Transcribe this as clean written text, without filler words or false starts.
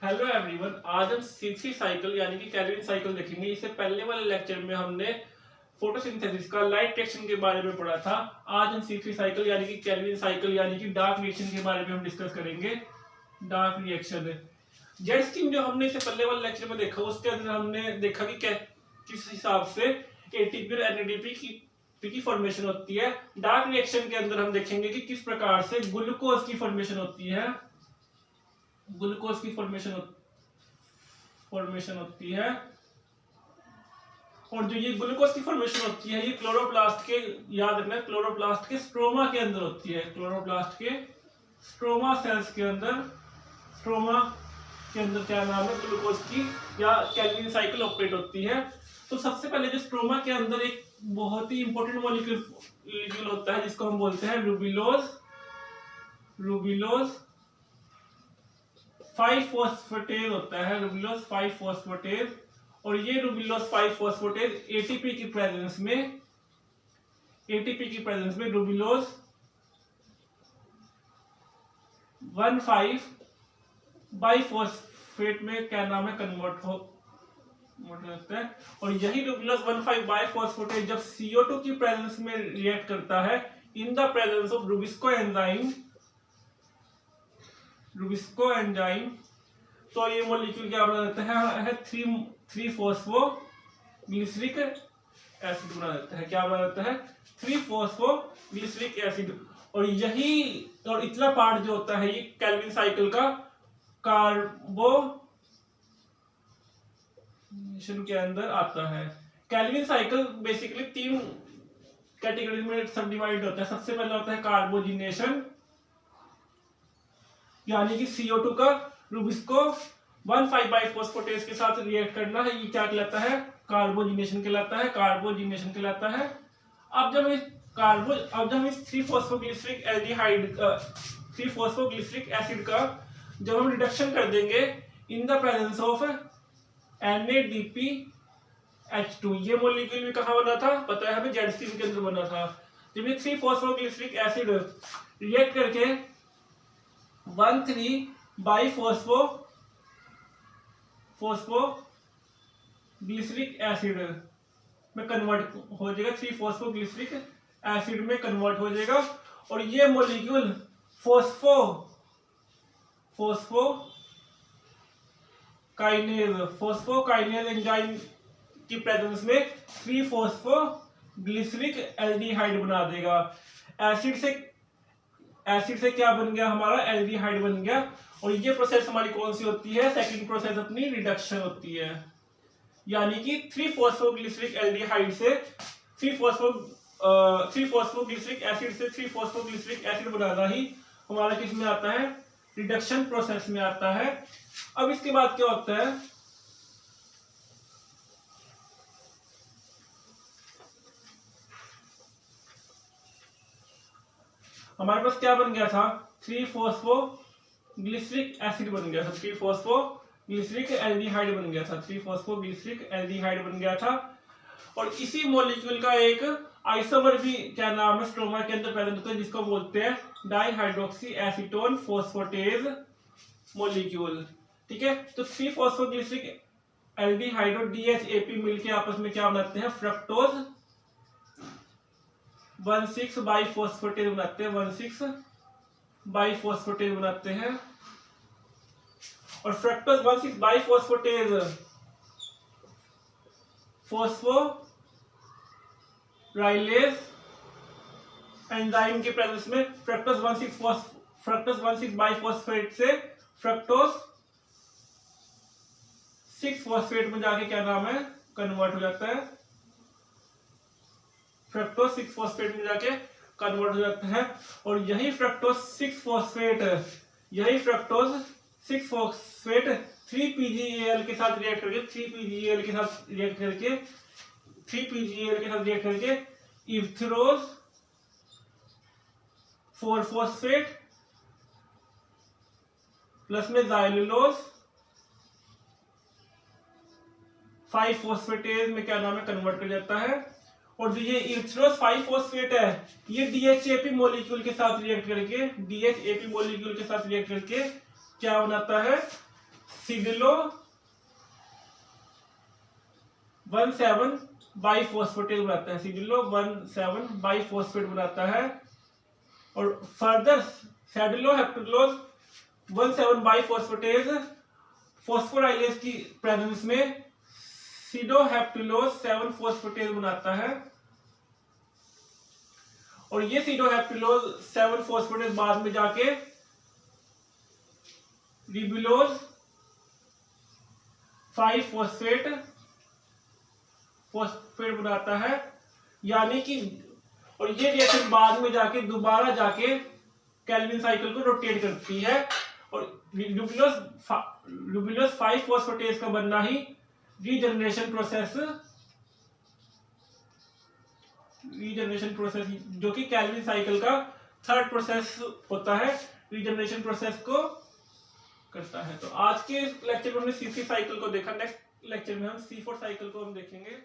Hello everyone, आज हम C3 cycle यानी कि कैल्विन साइकिल देखेंगे। इससे पहले वाले लेक्चर में हमने फोटोसिंथेसिस का लाइट रिएक्शन के बारे में पढ़ा था। आज हम C3 साइकिल यानी कि कैल्विन साइकिल यानी कि डार्क रिएक्शन के बारे में हम डिस्कस करेंगे। डार्क रिएक्शन जेट स्ट्रीम जो हमने इससे पहले वाले लेक्चर में देखा, उसके अंदर हमने देखा कि किस हिसाब से एटीपी और एनएडीपी की फॉर्मेशन होती है। डार्क रिएक्शन के अंदर हम देखेंगे कि किस प्रकार से ग्लूकोज की फॉर्मेशन होती है। ग्लूकोज की फॉर्मेशन होती है और जो ये ग्लूकोज की फॉर्मेशन होती है ये क्लोरोप्लास्ट के, याद रखना, क्लोरोप्लास्ट के स्ट्रोमा के अंदर होती है। क्लोरोप्लास्ट के स्ट्रोमा सेल्स के अंदर, स्ट्रोमा के अंदर क्या नाम है, ग्लूकोज की या कैल्विन साइकिल ऑपरेट होती है। तो सबसे पहले जो स्ट्रोमा के अंदर एक बहुत ही इंपॉर्टेंट मॉलिक्यूल होता है जिसको हम बोलते हैं रूबिलोज 5-फॉस्फेटेज होता है। रूबिलोज 5-फॉस्फेटेज, और ये रूबिलोज 5-फॉस्फेटेज एटीपी की प्रेजेंस में रूबिलोज 1,5-बाइफॉस्फेट में क्या नाम है, कन्वर्ट होता है। और यही रूबिलोज 1,5-बाइफॉस्फेटेज जब CO2 की प्रेजेंस में रिएक्ट करता है in the presence of Rubisco enzyme, तो ये मॉलिक्यूल क्या बना देता है 3-फॉस्फोग्लिसरिक एसिड बना देता है। क्या बना देता है 3-फॉस्फोग्लिसरिक एसिड। और इतना पार्ट जो होता है ये कैल्विन साइकिल का कार्बोनेशन के अंदर आता है। कैल्विन साइकिल बेसिकली 3 कैटेगरी में सब डिवाइड होता है। सबसे पहले होता है कार्बोजिनेशन, यानी कि CO2 का रुबिस्को 1,5-बाइफॉस्फेटेज के साथ रिएक्ट करना है, ये क्या कहलाता है, कार्बोजिनेशन कहलाता है। अब जब इस 3-फॉस्फोग्लिसरिक एसिड का जब हम रिडक्शन कर देंगे in the presence of NADPH2, ये मॉलिक्यूल भी कहाँ बना था पता है हमें, जेड स्ट्रीम के अंदर बना था। जब ये 3-फॉस्फोग्लिसरिक एसिड रिएक्ट करके 1,3-बाइफॉस्फोग्लिसरिक एसिड में कन्वर्ट हो जाएगा, 3-फॉस्फोग्लिसरिक एसिड में कन्वर्ट हो जाएगा। और ये मॉलिक्यूल फोस्फोकाइनेज एंजाइम की प्रेजेंस में 3-फॉस्फोग्लिसरिक एल्डिहाइड बना देगा। एसिड से क्या बन गया, हमारा एल्डिहाइड बन गया। और ये प्रोसेस हमारी कौन सी होती है, सेकंड प्रोसेस अपनी रिडक्शन होती है। यानी कि 3-फॉस्फोग्लिसरिक एल्डिहाइड से 3-फॉस्फोग्लिसरिक एसिड से 3-फॉस्फोग्लिसरिक एसिड बनाना ही हमारा किस में आता है, रिडक्शन प्रोसेस में आता है। अब इसके बाद क्या होता है, हमारे पास क्या बन गया था, 3-फॉस्फोग्लिसरिक एसिड बन गया था, 3-फॉस्फोग्लिसरिक एल्डिहाइड बन गया था, 3-फॉस्फोग्लिसरिक एल्डिहाइड बन गया था। और इसी मॉलिक्यूल का एक आइसोमर भी क्या नाम है, स्ट्रोमा के अंदर प्रेजेंट होता है, जिसको बोलते हैं डाइहाइड्रोक्सी एसीटोन फॉस्फेटेज मॉलिक्यूल। ठीक है, तो 3-फॉस्फोग्लिसरिक एल्डिहाइड और DHAP मिलके आपस में क्या बनाते हैं, फ्रक्टोज 1,6-बाइफॉस्फेटेज बनाते हैं, 1,6-बाइफॉस्फेटेज बनाते हैं। और फ्रक्टोज 1,6-बाइफॉस्फेटेज फॉस्फोराइलेज एंजाइम के प्रेजेंस में फ्रक्टोज 1,6-बाइफॉस्फेट से फ्रक्टोज 6-फॉस्फेट में जाके क्या नाम है, कन्वर्ट हो जाता है। फ्रक्टोज 6-फॉस्फेट में जाके कन्वर्ट हो जाता है। और यही फ्रक्टोज 6-फॉस्फेट 3-PGAL के साथ रिएक्ट करके इथेरोज 4-फॉस्फेट प्लस में जाइलुलोज 5-फॉस्फेटेज में क्या नाम है, कन्वर्ट कर जाता है। और जो ये इथेरोज 5-फॉस्फेट है ये DHAP मॉलिक्यूल के साथ रिएक्ट करके क्या बनाता है, सिडिलो 17 बाइफॉस्फेट बनाता है, सिडिलो 17 बाइफॉस्फेट बनाता है। और फर्दर सैडिलोहेप्टेलोज 17 बाइफॉस्फेटेज फॉस्फोराइलेज की प्रेजेंस में सीडोहेप्टेलोज 7 फॉस्फेटेज बनाता है। और ये सीडोहेप्टेलोज 7 फॉस्फेटेज बाद में जाके रिबुलोज 5 फॉस्फेट बनाता है, यानी कि और ये रिएक्शन बाद में जाके दोबारा जाके केल्विन साइकिल को रोटेट करती है। और रिबुलोज 5 फॉस्फेटेज का बनना ही रीजनरेशन प्रोसेस जो कि केल्विन साइकिल का थर्ड प्रोसेस होता है, रीजनरेशन प्रोसेस को करता है। तो आज के लेक्चर में हमने C3 साइकिल को देखा, नेक्स्ट लेक्चर में हम C4 साइकिल को हम देखेंगे।